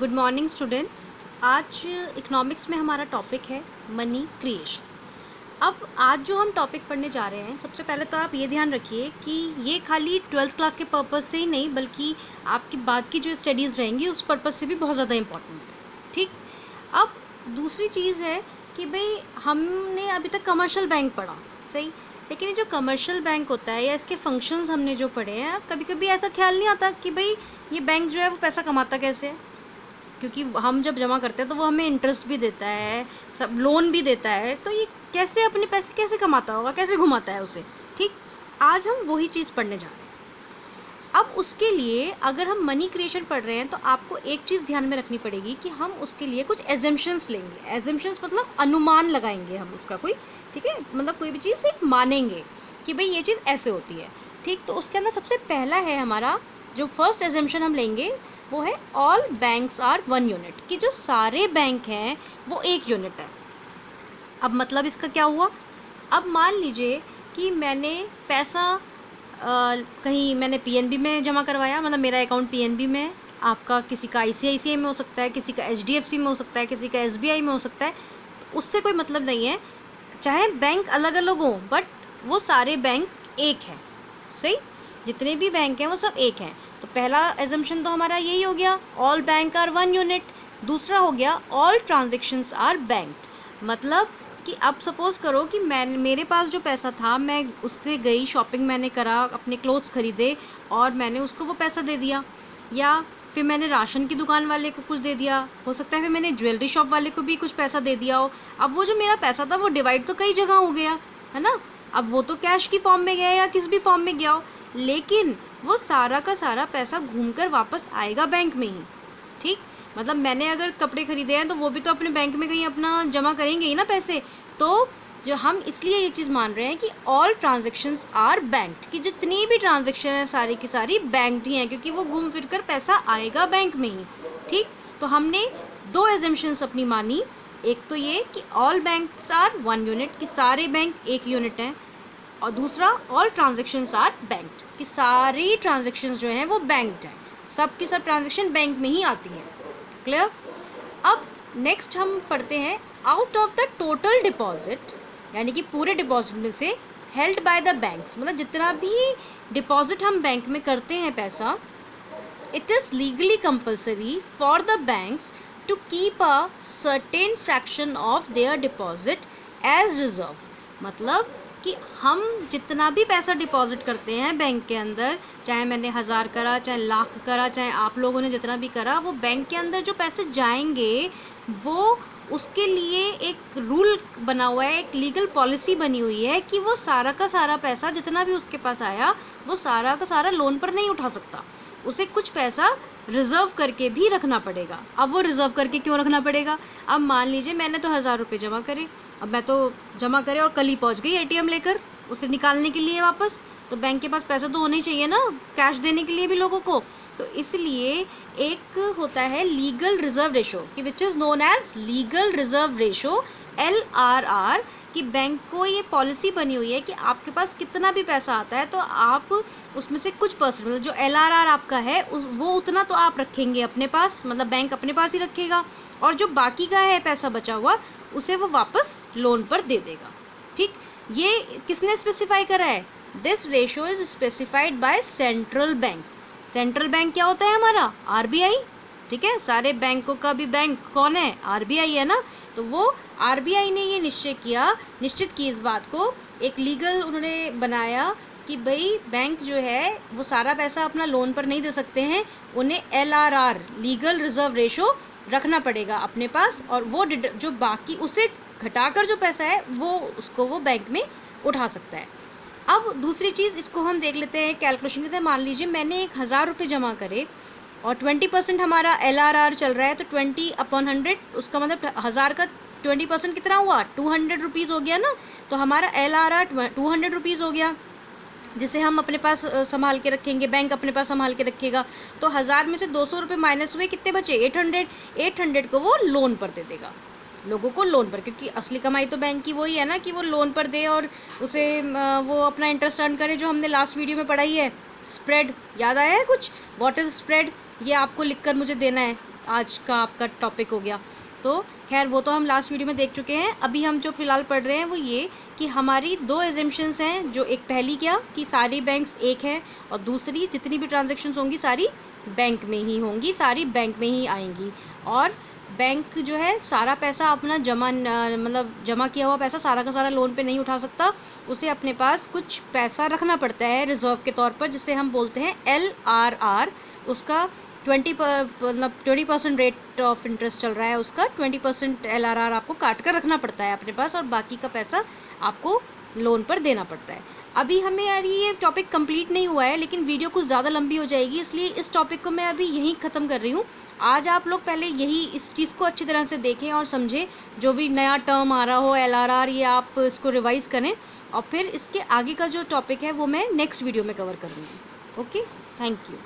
Good morning students. आज economics में हमारा टॉपिक है मनी क्रिएशन। अब आज जो हम टॉपिक पढ़ने जा रहे हैं, सबसे पहले तो आप ये ध्यान रखिए कि ये खाली 12th क्लास के पर्पस से ही नहीं, बल्कि आपकी बाद की जो स्टडीज़ रहेंगी उस पर्पस से भी बहुत ज़्यादा इम्पॉर्टेंट है। ठीक, अब दूसरी चीज़ है कि भाई हमने अभी तक कमर्शियल बैंक पढ़ा, सही, लेकिन ये जो कमर्शियल बैंक होता है या इसके फंक्शंस हमने जो पढ़े हैं, कभी कभी ऐसा ख्याल नहीं आता कि भाई ये बैंक जो है वो पैसा कमाता कैसे है। क्योंकि हम जब जमा करते हैं तो वो हमें इंटरेस्ट भी देता है, सब लोन भी देता है, तो ये कैसे अपने पैसे कैसे कमाता होगा, कैसे घुमाता है उसे। ठीक, आज हम वही चीज़ पढ़ने जा रहे हैं। अब उसके लिए अगर हम मनी क्रिएशन पढ़ रहे हैं तो आपको एक चीज़ ध्यान में रखनी पड़ेगी कि हम उसके लिए कुछ एजम्पशंस लेंगे। एजम्पशंस मतलब अनुमान लगाएंगे हम उसका कोई, ठीक है, मतलब कोई भी चीज़ एक मानेंगे कि भाई ये चीज़ ऐसे होती है। ठीक, तो उसके अंदर सबसे पहला है हमारा जो फर्स्ट एजम्पशन हम लेंगे वो है all banks are one unit, कि जो सारे बैंक हैं वो एक यूनिट है। अब मतलब इसका क्या हुआ, अब मान लीजिए कि मैंने पैसा कहीं मैंने पीएनबी में जमा करवाया, मतलब मेरा अकाउंट पीएनबी में है, आपका किसी का आईसीआईसीआई में हो सकता है, किसी का एचडीएफसी में हो सकता है, किसी का एसबीआई में हो सकता है, उससे कोई मतलब नहीं है, चाहे बैंक अलग अलग हों बट वो सारे बैंक एक हैं, सही, जितने भी बैंक हैं वो सब एक हैं। तो पहला एजम्पशन तो हमारा यही हो गया, all bank are one unit. दूसरा हो गया ऑल ट्रांजेक्शन्स आर बैंक्ड, मतलब कि अब सपोज़ करो कि मेरे पास जो पैसा था, मैं उससे गई, शॉपिंग मैंने करा, अपने क्लोथ्स ख़रीदे और मैंने उसको वो पैसा दे दिया, या फिर मैंने राशन की दुकान वाले को कुछ दे दिया, हो सकता है फिर मैंने ज्वेलरी शॉप वाले को भी कुछ पैसा दे दिया हो। अब वो जो मेरा पैसा था वो डिवाइड तो कई जगह हो गया है ना, अब वो तो कैश की फॉर्म में गया या किस भी फॉर्म में गया हो, लेकिन वो सारा का सारा पैसा घूमकर वापस आएगा बैंक में ही। ठीक, मतलब मैंने अगर कपड़े खरीदे हैं तो वो भी तो अपने बैंक में कहीं अपना जमा करेंगे ही ना पैसे। तो जो हम इसलिए ये चीज़ मान रहे हैं कि ऑल ट्रांजेक्शन्स आर बैंक्ड, कि जितनी भी ट्रांजेक्शन है सारी की सारी बैंक्ड ही हैं, क्योंकि वो घूम फिर कर पैसा आएगा बैंक में ही। ठीक, तो हमने दो एजम्पशंस अपनी मानी, एक तो ये कि all banks are one unit, कि सारे बैंक एक यूनिट हैं, और दूसरा ऑल ट्रांजेक्शन्स आर बैंक्ड, कि सारी ट्रांजेक्शन्स जो हैं वो बैंक्ड हैं, सब की सब ट्रांजेक्शन बैंक में ही आती हैं। क्लियर। अब नेक्स्ट हम पढ़ते हैं out of the total deposit, यानी कि पूरे डिपॉजिट में से हेल्ड बाय द बैंक्स, मतलब जितना भी डिपॉजिट हम बैंक में करते हैं पैसा, it is legally compulsory for the banks to keep a certain fraction of their deposit as reserve, मतलब कि हम जितना भी पैसा डिपॉजिट करते हैं बैंक के अंदर, चाहे मैंने 1000 करा, चाहे लाख करा, चाहे आप लोगों ने जितना भी करा, वो बैंक के अंदर जो पैसे जाएंगे वो उसके लिए एक रूल बना हुआ है, एक लीगल पॉलिसी बनी हुई है कि वो सारा का सारा पैसा जितना भी उसके पास आया वो सारा का सारा लोन पर नहीं उठा सकता, उसे कुछ पैसा रिज़र्व करके भी रखना पड़ेगा। अब वो रिज़र्व करके क्यों रखना पड़ेगा, अब मान लीजिए मैंने तो 1000 रुपये जमा करे, अब मैं तो जमा करे और कल ही पहुंच गई एटीएम लेकर उसे निकालने के लिए वापस, तो बैंक के पास पैसा तो होना ही चाहिए ना कैश देने के लिए भी लोगों को। तो इसलिए एक होता है लीगल रिजर्व रेशो, कि which is known as legal reserve ratio, LRR, कि बैंक को ये पॉलिसी बनी हुई है कि आपके पास कितना भी पैसा आता है तो आप उसमें से कुछ परसेंट, मतलब जो LRR आपका है वो उतना तो आप रखेंगे अपने पास, मतलब बैंक अपने पास ही रखेगा, और जो बाकी का है पैसा बचा हुआ उसे वो वापस लोन पर दे देगा। ठीक, ये किसने स्पेसिफाई करा है, this ratio is specified by central bank. Central bank क्या होता है हमारा, RBI। ठीक है, सारे बैंकों का भी बैंक कौन है, RBI है ना। तो वो RBI ने ये निश्चित की इस बात को, एक लीगल उन्होंने बनाया कि भाई बैंक जो है वो सारा पैसा अपना लोन पर नहीं दे सकते हैं, उन्हें LRR लीगल रिजर्व रेशो रखना पड़ेगा अपने पास, और वो जो बाकी उसे घटाकर जो पैसा है वो उसको वो बैंक में उठा सकता है। अब दूसरी चीज़ इसको हम देख लेते हैं कैलकुलेशन से। मान लीजिए मैंने 1000 रुपये जमा करे और 20% हमारा LRR चल रहा है, तो 20/100, उसका मतलब 1000 का 20% कितना हुआ, 200 रुपीज़ हो गया ना। तो हमारा LRR 200 रुपीज़ हो गया, जिसे हम अपने पास संभाल के रखेंगे, बैंक अपने पास संभाल के रखेगा। तो 1000 में से 200 रुपये माइनस हुए, कितने बचे, 800 को वो लोन पर दे देगा, लोगों को लोन पर, क्योंकि असली कमाई तो बैंक की वही है ना कि वो लोन पर दे और उसे वो अपना इंटरेस्ट अर्न करे, जो हमने लास्ट वीडियो में पढ़ाई है, स्प्रेड, याद आया है कुछ, व्हाट इज़ स्प्रेड, ये आपको लिखकर मुझे देना है, आज का आपका टॉपिक हो गया। तो खैर वो तो हम लास्ट वीडियो में देख चुके हैं। अभी हम जो फ़िलहाल पढ़ रहे हैं वो ये कि हमारी दो एजम्पशंस हैं, जो एक पहली क्या कि सारी बैंक्स एक हैं, और दूसरी जितनी भी ट्रांजेक्शन्स होंगी सारी बैंक में ही होंगी, सारी बैंक में ही आएंगी। और बैंक जो है सारा पैसा अपना मतलब जमा किया हुआ पैसा सारा का सारा लोन पे नहीं उठा सकता, उसे अपने पास कुछ पैसा रखना पड़ता है रिजर्व के तौर पर, जिसे हम बोलते हैं LRR। उसका 20% रेट ऑफ इंटरेस्ट चल रहा है, उसका 20% LRR आपको काट कर रखना पड़ता है अपने पास, और बाकी का पैसा आपको लोन पर देना पड़ता है। अभी हमें यार ये टॉपिक कंप्लीट नहीं हुआ है, लेकिन वीडियो कुछ ज़्यादा लंबी हो जाएगी, इसलिए इस टॉपिक को मैं अभी यहीं ख़त्म कर रही हूँ। आज आप लोग पहले यही इस चीज़ को अच्छी तरह से देखें और समझें, जो भी नया टर्म आ रहा हो LRR, ये आप इसको रिवाइज़ करें, और फिर इसके आगे का जो टॉपिक है वो मैं नेक्स्ट वीडियो में कवर करूँगी। Okay, thank you.